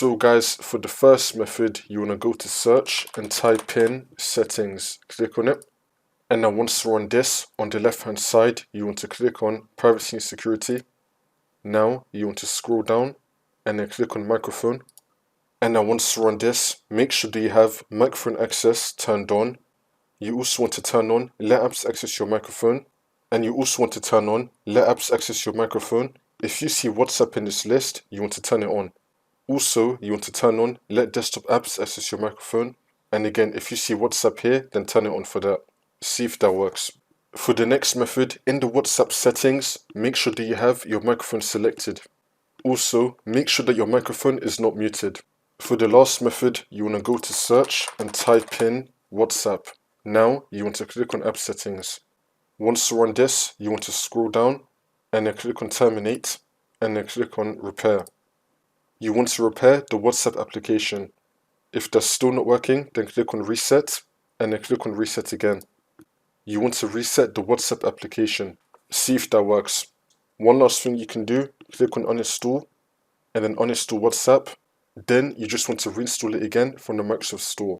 So guys, for the first method, you want to go to search and type in settings. Click on it. And now once you're on this, on the left hand side, you want to click on privacy and security. Now you want to scroll down and then click on microphone. And now once you're on this, make sure that you have microphone access turned on. You also want to turn on let apps access your microphone. And you also want to turn on let apps access your microphone. If you see WhatsApp in this list, you want to turn it on. Also, you want to turn on let desktop apps access your microphone. And again, if you see WhatsApp here, then turn it on for that. See if that works. For the next method, in the WhatsApp settings, make sure that you have your microphone selected. Also, make sure that your microphone is not muted. For the last method, you want to go to search and type in WhatsApp. Now, you want to click on app settings. Once you're on this, you want to scroll down and then click on terminate and then click on repair. You want to repair the WhatsApp application. If that's still not working, then click on reset and then click on reset again. You want to reset the WhatsApp application. See if that works. One last thing you can do, click on uninstall and then uninstall WhatsApp. Then you just want to reinstall it again from the Microsoft Store.